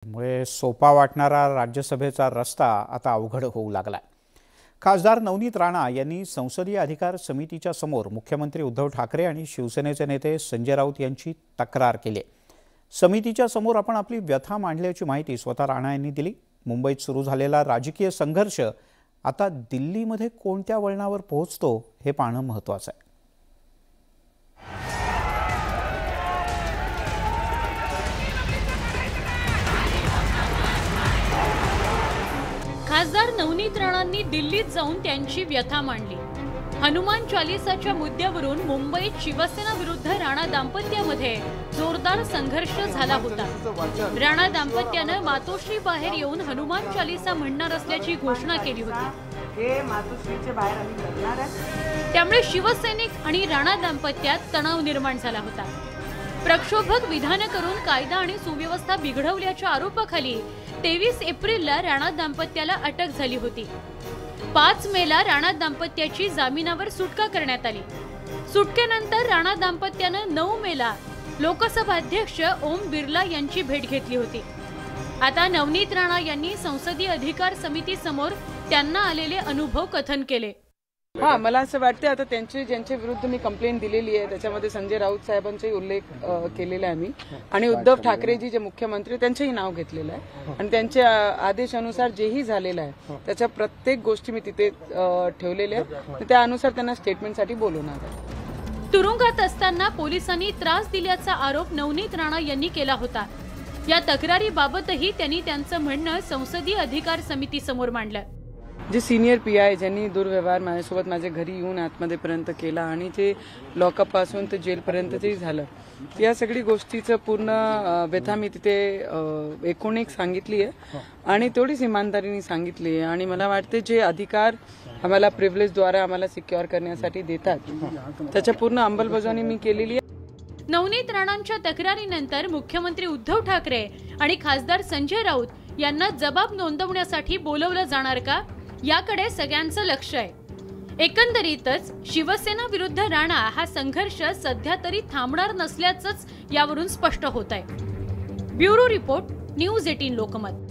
मुळे सोपा वाटणारा राज्यसभेचा रस्ता आता अवघड होऊ लागलाय। खासदार नवनीत राणा यांनी संसदीय अधिकार समितीच्या समोर मुख्यमंत्री उद्धव ठाकरे आणि शिवसेनेचे नेते संजय राऊत यांची तक्रार केली। समितीच्या समोर आपण आपली व्यथा मांडल्याची माहिती स्वतः राणा यांनी दिली। मुंबईत सुरू झालेला राजकीय संघर्ष आता दिल्लीमध्ये कोणत्या वळणावर पोहोचतो हे पाहणं महत्त्वाचं आहे। खासदार नवनीत राणांनी दिल्लीत जाऊन त्यांची व्यथा मांडली। हनुमान चालीसाच्या मुद्द्यावरून मुंबईत शिवसेना विरुद्ध राणा दाम्पत्यामध्ये जोरदार संघर्ष झाला होता। राणा दाम्पत्याने मातोश्री बाहेर येऊन हनुमान चालीसा म्हणणार असल्याची घोषणा केली होती। हे मातोश्रीचे बाहेर आम्ही करणार आहे। त्यामुळे शिवसैनिक आणि राणा दाम्पत्यात तणाव निर्माण झाला होता। प्रक्षोभक विधान करून कायदा आणि सुव्यवस्था बिघडवल्याच्या आरोपाखाली 23 एप्रिलला राणा दाम्पत्याला अटक झाली होती। 5 मेला राणा दाम्पत्याची जामिनावर सुटका करण्यात आली। सुटकेनंतर राणा दाम्पत्याने 9 मेला लोकसभाध्यक्ष ओम बिर्ला यांची भेट घेतली होती। आता नवनीत राणा यांनी संसदीय अधिकार समिती समोर त्यांना आलेले अनुभव कथन केले। मला असं वाटतं आता ज्यांच्या विरुद्ध मी कंप्लेंट दिलेली आहे त्याच्यामध्ये संजय राऊत साहेबांचाही उल्लेख केलेला आहे मी, आणि उद्धव ठाकरेजी जे मुख्यमंत्री त्यांचंही नाव घेतलेलं आहे, आणि त्यांच्या आदेशानुसार जेही झालेलं आहे त्याच्या प्रत्येक गोष्टी मी तिथे ठेवलेल्या आहेत। त्यानुसार त्यांना स्टेटमेंटसाठी बोलवणार आहे। तुरुंगात असताना पोलिसांनी त्रास दिल्याचा आरोप नवनीत राणा यांनी केला होता। या तक्रारीबाबतही त्यांनी त्यांचं म्हणणं संसदीय अधिकार समिती समोर मांडलं। जे सिनियर पीआय ज्यांनी दुर्व्यवहार माझ्यासोबत माझ्या घरी येऊन आतमध्येपर्यंत केला आणि जे लॉकअप पासून ते जेलपर्यंतही झालं, या सगळी गोष्टीचं पूर्ण व्यथा मी तिथे एकूण एक सांगितली आहे आणि तेवढीच इमानदारीने सांगितली आहे। आणि मला वाटते जे अधिकार आम्हाला प्रिव्हिलेजद्वारे आम्हाला सिक्युअर करण्यासाठी देतात त्याच्या पूर्ण अंमलबजावणी मी केलेली आहे। नवनीत राणांच्या तक्रारीनंतर मुख्यमंत्री उद्धव ठाकरे आणि खासदार संजय राऊत यांना जबाब नोंदवण्यासाठी बोलवलं जाणार का, याकडे सगळ्यांचं लक्ष आहे। एकंदरीतच शिवसेना विरुद्ध राणा हा संघर्ष सध्या तरी थांबणार नसल्याचंच यावरून स्पष्ट होत आहे। Bureau report, news 18 Lokmat.